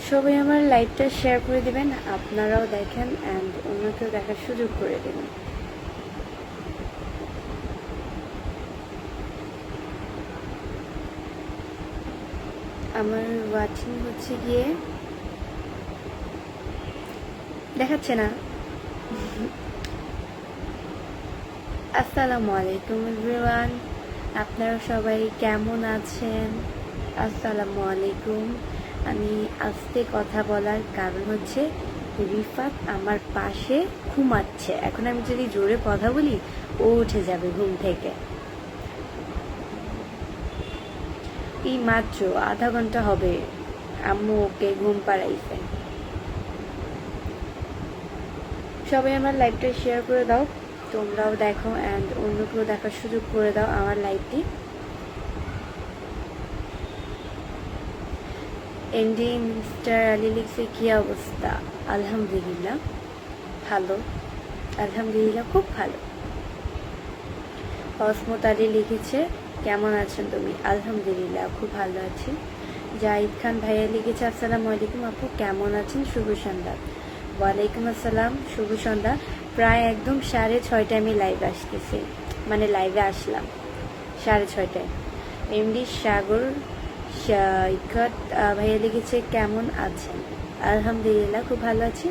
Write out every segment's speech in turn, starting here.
সবাই আমার লাইভটা শেয়ার করে দিবেন, আপনারাও দেখেন অ্যান্ড অন্যকেও দেখার সুযোগ করে দেবেন। আমার ওয়াচিং হচ্ছে গিয়ে দেখাচ্ছে না। আসসালামু আলাইকুম এভরিওয়ান, আপনারা সবাই কেমন আছেন? আসসালামু আলাইকুম। আমি আস্তে কথা বলার কারণ হচ্ছে রিফাত আমার পাশে ঘুমাচ্ছে। এখন আমি যদি জোরে কথা বলি ও উঠে যাবে ঘুম থেকে। এই মাত্র আধা ঘন্টা হবে আম্মু ওকে ঘুম পাড়াইছে। সবাই আমার লাইভটা শেয়ার করে দাও, তোমরাও দেখো অ্যান্ড অন্যকেও দেখার সুযোগ করে দাও আমার লাইভটি। এমডি মিস্টার আলী লিখছে কি অবস্থা? আলহামদুলিল্লাহ ভালো, আলহামদুলিল্লাহ খুব ভালো। অসমত আলী লিখেছে কেমন আছেন তুমি? আলহামদুলিল্লাহ খুব ভালো আছি। জাহিদ খান ভাইয়া লিখেছে আসসালামু আলাইকুম আপু, কেমন আছেন? শুভ সন্ধ্যা। ওয়ালাইকুম আসসালাম, শুভ সন্ধ্যা। প্রায় একদম 6:30 আমি লাইভে আসতেছি, মানে লাইভে আসলাম 6:30। এমডি সাগর ইকট ভাইয়া লিখেছে কেমন আছেন? আলহামদুলিল্লাহ খুব ভালো আছি।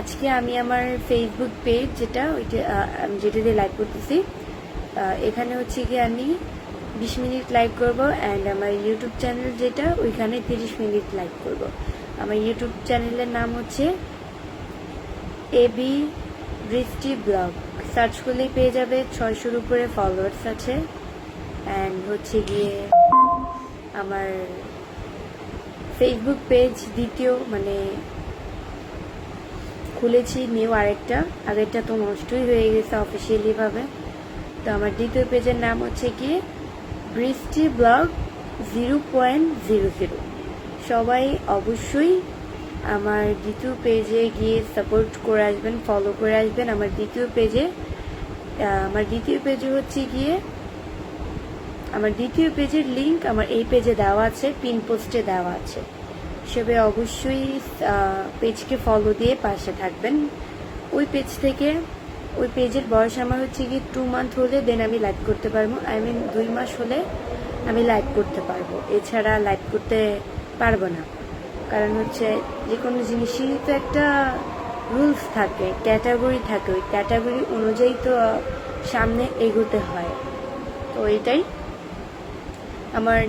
আজকে আমি আমার ফেসবুক পেজ যেটা দিয়ে লাইভ করতেছি, এখানে হচ্ছে কি আমি 20 মিনিট লাইভ করব অ্যান্ড আমার ইউটিউব চ্যানেল যেটা ওইখানে 30 মিনিট লাইভ করব। আমার ইউটিউব চ্যানেলের নাম হচ্ছে এবি বৃষ্টি ব্লগ, সার্চ করলেই পেয়ে যাবে। 600-র উপরে ফলোয়ার্স আছে। অ্যান্ড হচ্ছে গিয়ে আমার ফেসবুক পেজ দ্বিতীয়, মানে খুলেছি নিউ আরেকটা, আগেরটা তো নষ্টই হয়ে গেছে অফিসিয়ালি ভাবে। তো আমার দ্বিতীয় পেজের নাম হচ্ছে কি বৃষ্টি ব্লগ 0.00। সবাই অবশ্যই আমার দ্বিতীয় পেজে গিয়ে সাপোর্ট করে আসবেন, ফলো করে আসবেন আমার দ্বিতীয় পেজে। আমার দ্বিতীয় পেজে হচ্ছে গিয়ে আমার দ্বিতীয় পেজের লিংক আমার এই পেজে দেওয়া আছে, পিন পোস্টে দেওয়া আছে। সবাই অবশ্যই পেজকে ফলো দিয়ে পাশে থাকবেন। ওই পেজ থেকে, ওই পেজের বয়স আমার হচ্ছে কি 2 মান্থ হলে দেন আমি লাইভ করতে পারবো। 2 মাস হলে আমি লাইভ করতে পারবো, এছাড়া লাইভ করতে পারবো না। কারণ হচ্ছে যে কোনো জিনিসই তো একটা রুলস থাকে, ক্যাটাগরি থাকে, ওই ক্যাটাগরি অনুযায়ী তো সামনে এগোতে হয়। তো এটাই আমার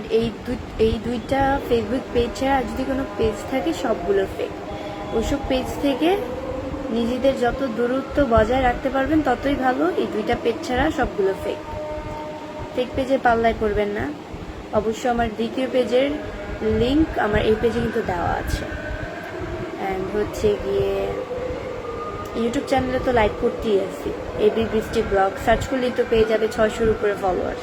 এই দুইটা ফেসবুক পেজ ছাড়া যদি কোনো পেজ থাকে সবগুলো ফেক। ওইসব পেজ থেকে নিজেদের যত দূরত্ব বজায় রাখতে পারবেন ততই ভালো। এই দুইটা পেজ ছাড়া সবগুলো ফেক। ফেক পেজে পাল্লায় পড়বেন না। অবশ্য আমার দ্বিতীয় পেজের লিংক আমার এই পেজে কিন্তু দেওয়া আছে। অ্যান্ড হচ্ছে গিয়ে ইউটিউব চ্যানেলে তো লাইক করতেই আছি, এবি বৃষ্টি ব্লগ সার্চ করলেই তো পেয়ে যাবে 600-র উপরে ফলোয়ার।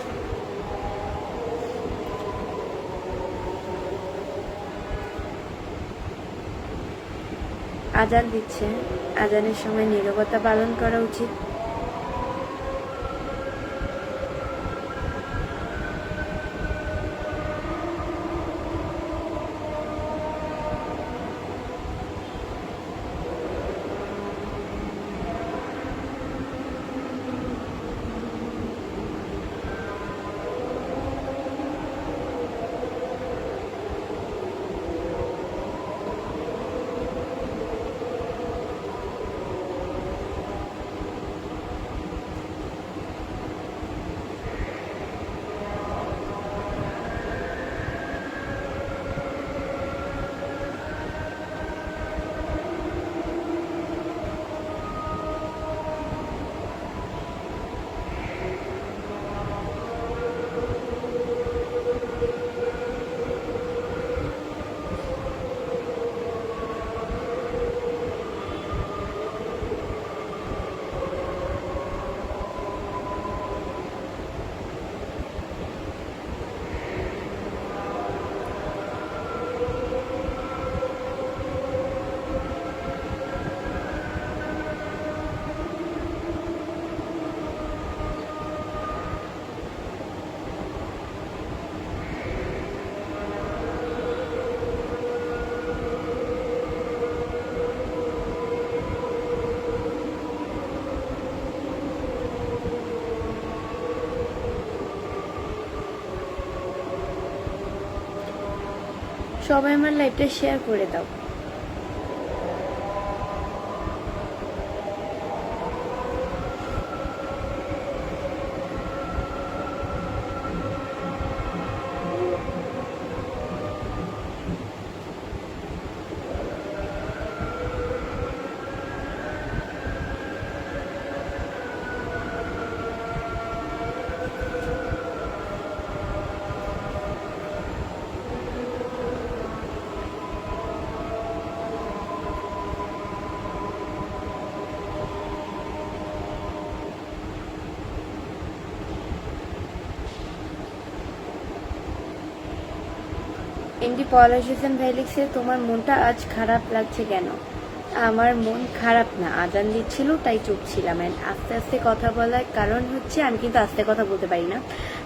আজান দিচ্ছে, আজানের সময় নীরবতা পালন করা উচিত। সবাই আমার লাইভটা শেয়ার করে দাও। এমডি পলাশ হোসেন ভাই লিখছে, তোমার মনটা আজ খারাপ লাগছে কেন? আমার মন খারাপ না, আজান দিচ্ছিল তাই চুপ ছিলাম। আস্তে আস্তে কথা বলার কারণ হচ্ছে আমি কিন্তু আস্তে কথা বলতে পারি না,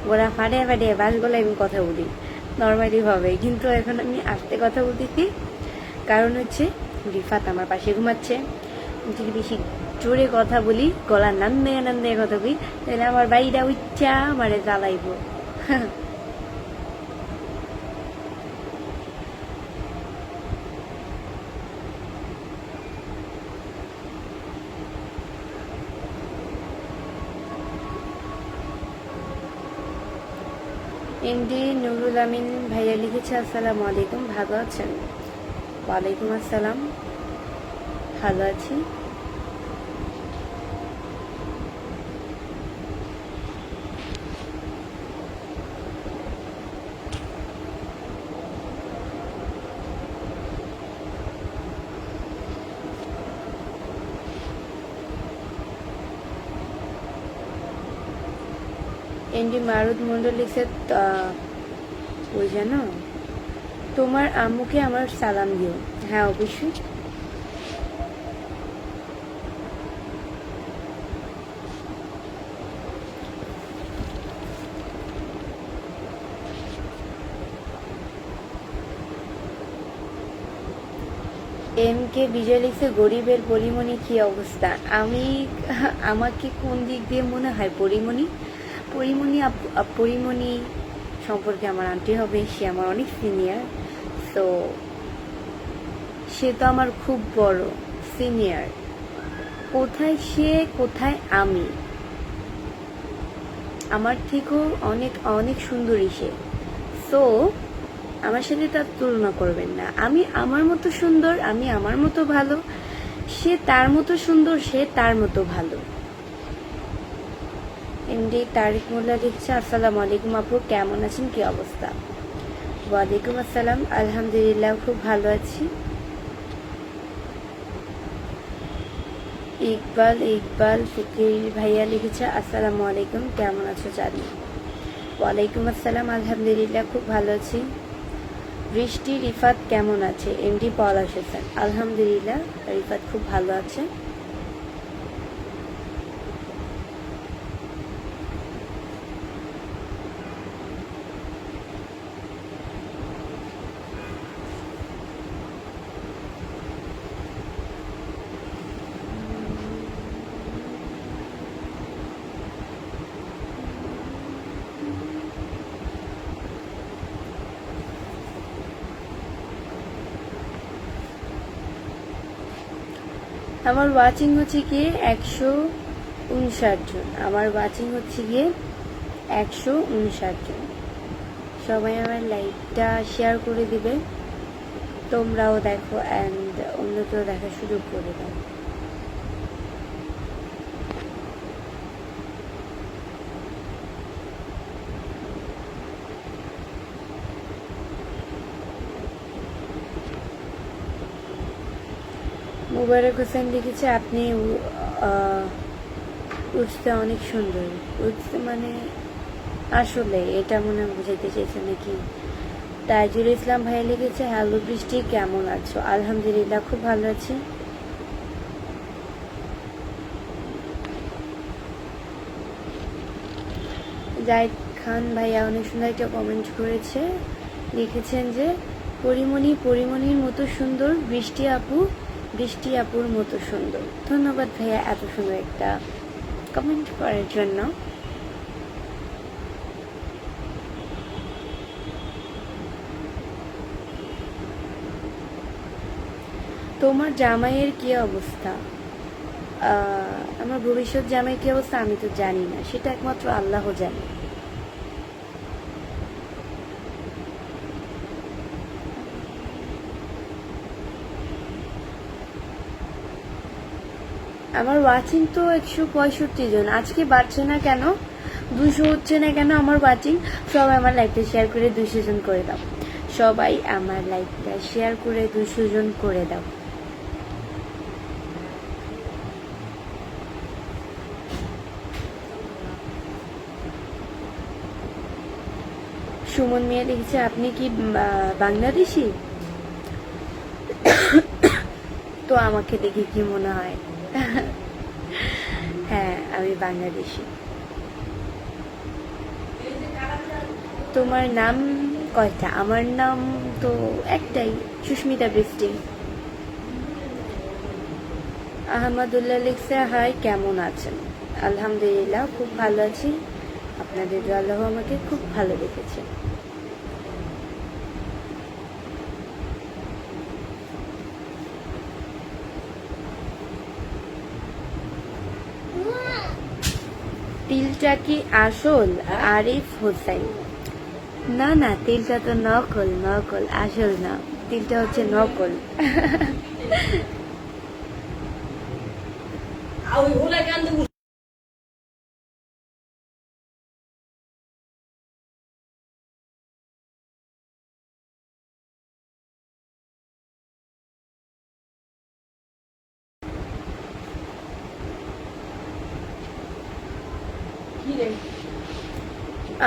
গোড়া ফাটে ফাটে বাস গলায় আমি কথা বলি নর্মালি ভাবে, কিন্তু এখন আমি আস্তে কথা বলতেছি কারণ হচ্ছে রিফাত আমার পাশে ঘুমাচ্ছে। যদি বেশি জোরে কথা বলি, গলা নান্দে নান্দে কথা বলি, তাহলে আমার বাইরা উচ্চা আমারে জ্বালাইব। এমডি নুরুল আমিন ভাইয়া লিখেছে, আসসালামু আলাইকুম, ভালো আছেন? ওয়ালাইকুম আসসালাম, ভালো আছি। এমডি মারুদ মন্ডল লিখছে, ওই জানো তোমার আম্মুকে আমার সালাম দিও। হ্যাঁ অবশ্যই। এম কে বিজয় লিখছে, গরিবের পরিমণি কি অবস্থা? আমাকে কোন দিক দিয়ে মনে হয় পরিমণি? পরিমণি সম্পর্কে আমার আন্টি হবে, সে আমার অনেক সিনিয়র, তো সে তো আমার খুব বড় সিনিয়র। কোথায় সে, কোথায় আমি, আমার থেকেও অনেক অনেক সুন্দরী সে। সো আমার সাথে তার তুলনা করবেন না। আমি আমার মতো সুন্দর, আমি আমার মতো ভালো, সে তার মতো সুন্দর, সে তার মতো ভালো। এমডি তারিক মোল্লা লিখছে, আসসালামু আলাইকুম আপু, কেমন আছেন, কি অবস্থা? ওয়ালাইকুম আসসালাম, আলহামদুলিল্লাহ খুব ভালো আছি। ইকবাল ফকির ভাইয়া লিখেছে, আসসালামু আলাইকুম, কেমন আছো জানি? ওয়ালাইকুম আসসালাম, আলহামদুলিল্লাহ খুব ভালো আছি। বৃষ্টি রিফাত কেমন আছে? এমডি পলাশ হোসেন, আলহামদুলিল্লাহ রিফাত খুব ভালো আছে। আমার ওয়াচিং হচ্ছে গিয়ে 159 জন, আমার ওয়াচিং হচ্ছে গিয়ে 159 জন। সবাই আমার লাইভটা শেয়ার করে দিবে, তোমরাও দেখো অ্যান্ড অন্যকেও দেখার সুযোগ করে দাও। মুবারক হোসেন লিখেছে, আপনি উঠতে অনেক সুন্দর। উঠতে মানে আসলে এটা মনে বুঝাইতে চেয়েছে নাকি? তাইজুল ইসলাম ভাই লিখেছে, হ্যালো বৃষ্টি, কেমন আছো? আলহামদুলিল্লাহ খুব ভালো আছি। জাহিদ খান ভাইয়া অনেক সুন্দর একটা কমেন্ট করেছে, লিখেছেন যে পরিমণির মতো সুন্দর, বৃষ্টি আপুর মতো সুন্দর। ধন্যবাদ ভাইয়া এত সুন্দর একটা কমেন্ট করার জন্য। তোমার জামাইয়ের কি অবস্থা? আমার ভবিষ্যৎ জামাই কি অবস্থা আমি তো জানি না, সেটা একমাত্র আল্লাহ জানে। আমার ওয়াচিং তো 165 জন, আজকে বাড়ছে না কেন, 200 হচ্ছে না কেন আমার ওয়াচিং? সবাই আমার লাইভটা শেয়ার করে 200 জন করে দাও, সবাই আমার লাইভটা শেয়ার করে 200 জন করে দাও। সুমন মিয়া লিখেছে আপনি কি বাংলাদেশি? তো আমাকে দেখে কি মনে হয়? হ্যাঁ আমি বাংলাদেশি। তোমার নাম কয়টা? আমার নাম তো একটাই, সুস্মিতা বৃষ্টি। আহমদুল্লাহ লিখছে হাই, কেমন আছেন? আলহামদুলিল্লাহ খুব ভালো আছি, আপনাদের আল্লাহ আমাকে খুব ভালো রেখেছে। তিলটা কি আসল? আরিফ হোসেন। না না, তিলটা তো নকল, নকল, আসল না, তিলটা হচ্ছে নকল।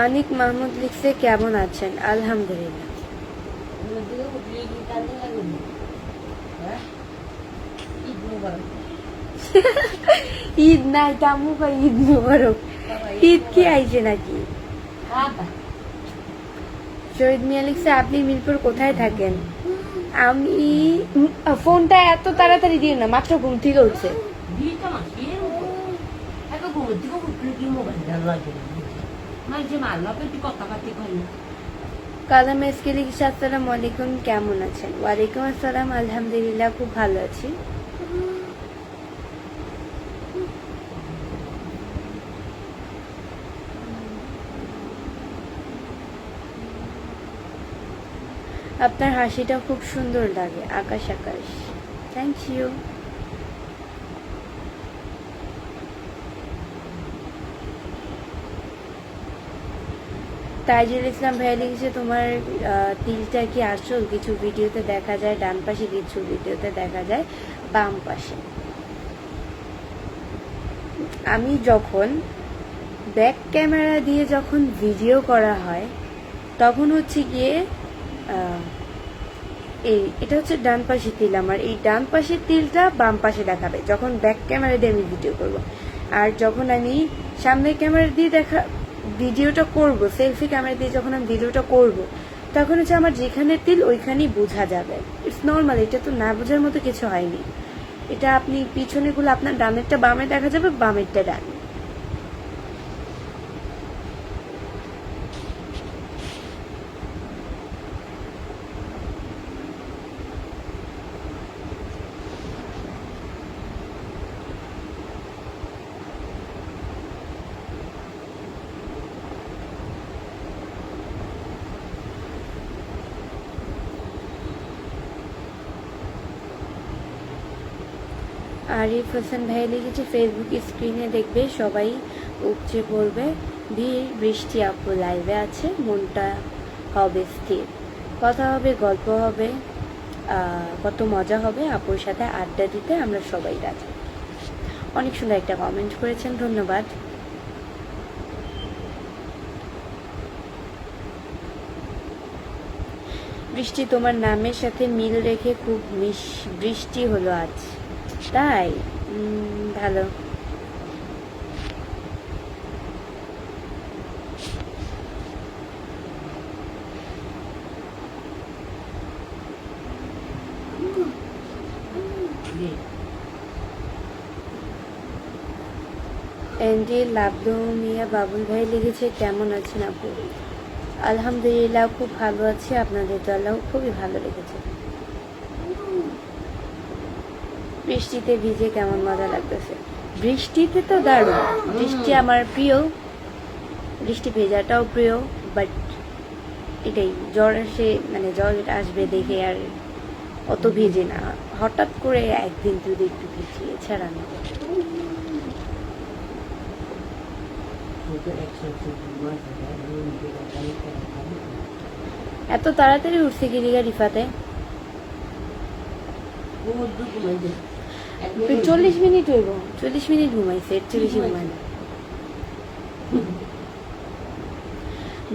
আনিক মাহমুদ লিখছে কেমন আছেন? আলহামদুলিল্লাহ। ঈদ নাই তামু ভাই, ঈদ মুবারক। ঈদ কি আইছে নাকি? শহীদ মিয়া লিখছে আপনি মিরপুর কোথায় থাকেন? আমি ফোনটা এত তাড়াতাড়ি দিও না, মাত্র ঘুম থেকে উঠছে। কালাম এসকে লিখছে আসসালামু আলাইকুম, কেমন আছেন? ওয়ালাইকুম আসসালাম, আলহামদুলিল্লাহ খুব ভালো আছি। আপনার হাসিটা খুব সুন্দর লাগে, আকাশ আকাশ। Thank you. তাইজুল ইসলাম ভাই লিখেছে তোমার তিলটা কি আসল? কিছু ভিডিওতে দেখা যায় ডান পাশে, কিছু ভিডিওতে দেখা যায় বাম পাশে। আমি যখন ব্যাক ক্যামেরা দিয়ে যখন ভিডিও করা হয় তখন হচ্ছে গিয়ে এটা হচ্ছে ডান পাশের তিল, আমার এই ডান পাশের তিলটা বাম পাশে দেখাবে যখন ব্যাক ক্যামেরা দিয়ে আমি ভিডিও করব। আর যখন আমি সামনের ক্যামেরা দিয়ে ভিডিওটা করব, সেলফি ক্যামেরা দিয়ে যখন আমি ভিডিওটা করব, তখন হচ্ছে আমার যেখানে তিল ওইখানেই বোঝা যাবে। ইটস নর্মাল, এটা তো না বোঝার মতো কিছু হয়নি। এটা আপনি পিছনেগুলো আপনার ডানেরটা বামে দেখা যাবে, বামেরটা ডানে। আরিফ হোসেন ভাই লিখেছে ফেসবুক স্ক্রিনে দেখবে সবাই উপচে পড়বে ভিড়, বৃষ্টি আপু লাইভে আছে, মনটা হবে স্থির, কথা হবে, গল্প হবে, কত মজা হবে আপুর সাথে আড্ডা দিতে, আমরা সবাই রাজি। অনেক সুন্দর একটা কমেন্ট করেছেন, ধন্যবাদ। বৃষ্টি তোমার নামের সাথে মিল রেখে খুব বৃষ্টি হলো আজ, তাই? ভালো। এন্ডি লাবদু মিয়া বাবুল ভাই লিখেছে কেমন আছেন আপু? আলহামদুলিল্লাহ খুব ভালো আছি, আপনাদের তো আল্লাহ খুবই ভালো লেগেছে। বৃষ্টিতে ভিজে কেমন মজা লাগতেছে? বৃষ্টিতে তো দারুণ, বৃষ্টি আমার প্রিয়, বৃষ্টি ভেজাটাও প্রিয়, বাট এটাই জ্বর আসে, মানে জ্বর আসবে দেখে আর অত ভিজে না, হঠাৎ করে একদিন যদি একটু ভিজি, এছাড়া না। এত তাড়াতাড়ি উঠছে কি লিগা রিফাতে? 40 মিনিট হইব, 40 মিনিট ঘুমাইছে, এর চেয়ে বেশি ঘুমায় না।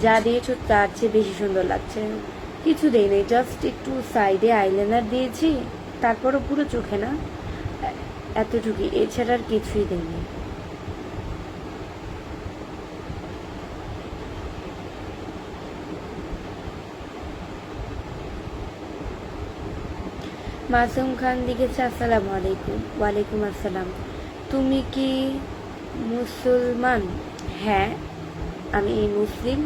যা দিয়েছো তার চেয়ে বেশি সুন্দর লাগছে। কিছু দেই নাই, জাস্ট একটু সাইডে আইলাইনার দিয়েছি, তারপরও পুরো চোখে না, এতটুকুই, এছাড়া আর কিছুই দেয়নি। মাসুম খান লিখেছে আসসালামু আলাইকুম। ওয়ালাইকুম আসসালাম। তুমি কি মুসলমান? হ্যাঁ, আমি মুসলিম।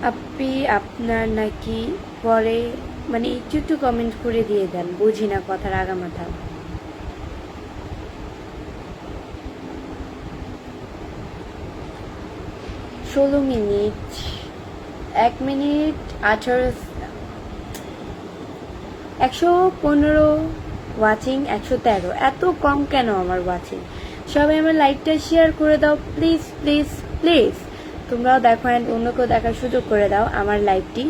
আপনি আপনার নাকি পরে, মানে একটু একটু কমেন্ট করে দিয়ে দেন, বুঝি না কথার আগামাথা। ষোলো মিনিট, 1 মিনিট 18, 115 ওয়াচিং, 113, এত কম কেন আমার ওয়াচিং? সবাই আমার লাইভটা শেয়ার করে দাও প্লিজ প্লিজ প্লিজ। তোমরাও দেখো অ্যান্ড অন্যকেও দেখার সুযোগ করে দাও আমার লাইভটি।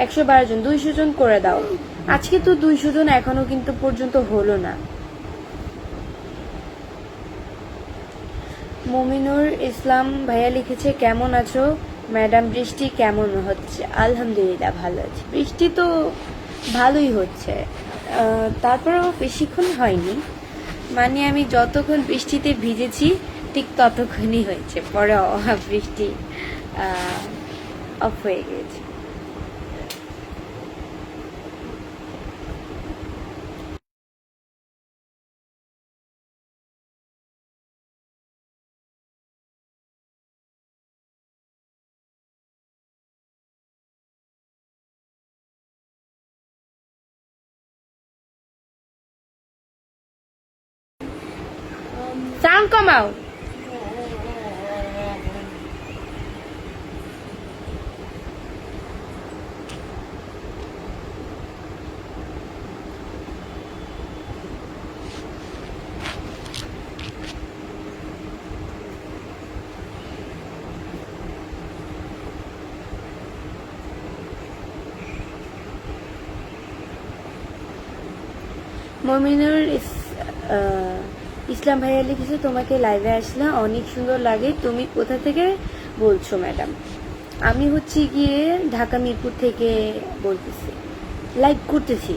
112 জন, 200 জন করে দাও। আজকে তো 200 জন এখনো কিন্তু পর্যন্ত হলো না। মমিনুর ইসলাম ভাইয়া লিখেছে কেমন আছো ম্যাডাম, বৃষ্টি কেমন হচ্ছে? আলহামদুলিল্লাহ ভালো আছে, বৃষ্টি তো ভালোই হচ্ছে, তারপরেও বেশিক্ষণ হয়নি, মানে আমি যতক্ষণ বৃষ্টিতে ভিজেছি ঠিক ততক্ষণই হয়েছে, পরে বৃষ্টি অফ হয়ে গেছে। সাউন্ড কমাও। মমিনুর ইসলাম ভাইয়া লিখেছে তোমাকে লাইভে আসলে অনেক সুন্দর লাগে, তুমি কোথা থেকে বলছো ম্যাডাম? আমি হচ্ছে গিয়ে ঢাকা মিরপুর থেকে বলতেছি, লাইভ করতেছি।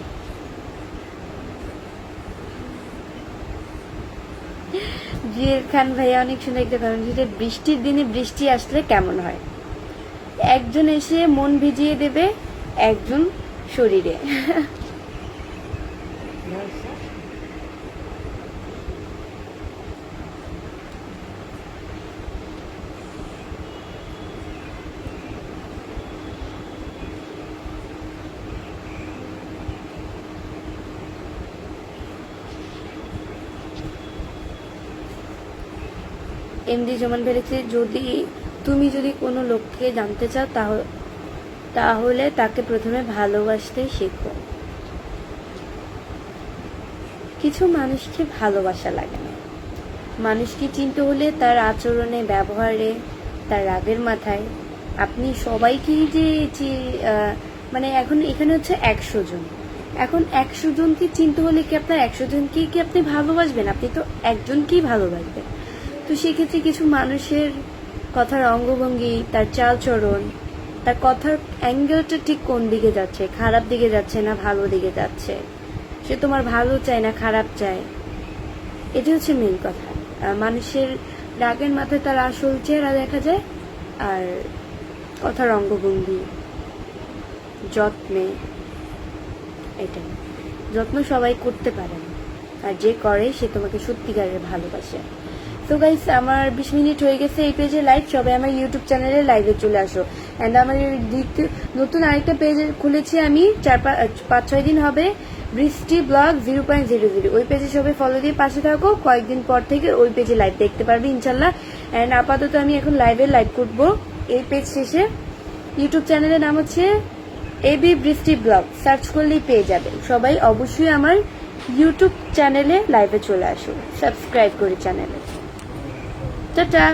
জিয়ার খান ভাইয়া অনেক সুন্দর একটা কমেন্ট দিয়েছে, বৃষ্টির দিনে বৃষ্টি আসলে কেমন হয়? একজন এসে মন ভিজিয়ে দেবে, একজন শরীরে। এমডি জমান ফেলেছে, তুমি যদি কোনো লোককে জানতে চাও তাহলে তাকে প্রথমে ভালোবাসতে শেখো। কিছু মানুষকে ভালোবাসা লাগে না, মানুষকে চিনতে হলে তার আচরণে, ব্যবহারে, তার রাগের মাথায়। আপনি সবাইকে যে মানে এখন এখানে হচ্ছে 100 জন, এখন 100 জনকে চিনতে হলে কি আপনার 100 জনকে কি আপনি ভালোবাসবেন? আপনি তো একজনকেই ভালোবাসবেন। তো সেক্ষেত্রে কিছু মানুষের কথার অঙ্গভঙ্গি, তার চালচরণ, তার কথার অ্যাঙ্গেলটা ঠিক কোন দিকে যাচ্ছে, খারাপ দিকে যাচ্ছে না ভালো দিকে যাচ্ছে, সে তোমার ভালো চায় না খারাপ চায়, এটা হচ্ছে মেন কথা। মানুষের রাগের মাথায় তার আসল চেহারা দেখা যায়, আর কথার অঙ্গভঙ্গি, যত্নে, এটাই। যত্ন সবাই করতে পারে না, আর যে করে সে তোমাকে সত্যিকারের ভালোবাসে। তো গাইস, আমার 20 মিনিট হয়ে গেছে এই পেজে লাইভ। সবাই আমার ইউটিউব চ্যানেলে লাইভে চলে আসো। অ্যান্ড আমার দ্বিতীয় নতুন আরেকটা পেজ খুলেছি আমি 5-6 দিন হবে, বৃষ্টি ব্লগ 0.00। ওই পেজে সবাই ফলো দিয়ে পাশে থাকো, কয়েকদিন পর থেকে ওই পেজে লাইভ দেখতে পারবে ইনশাল্লাহ। অ্যান্ড আপাতত আমি এখন লাইভ করবো এই পেজ শেষে। ইউটিউব চ্যানেলের নাম হচ্ছে এবি বৃষ্টি ব্লগ, সার্চ করলেই পেয়ে যাবে। সবাই অবশ্যই আমার ইউটিউব চ্যানেলে লাইভে চলে আসো, সাবস্ক্রাইব করি চ্যানেলে। টাটা।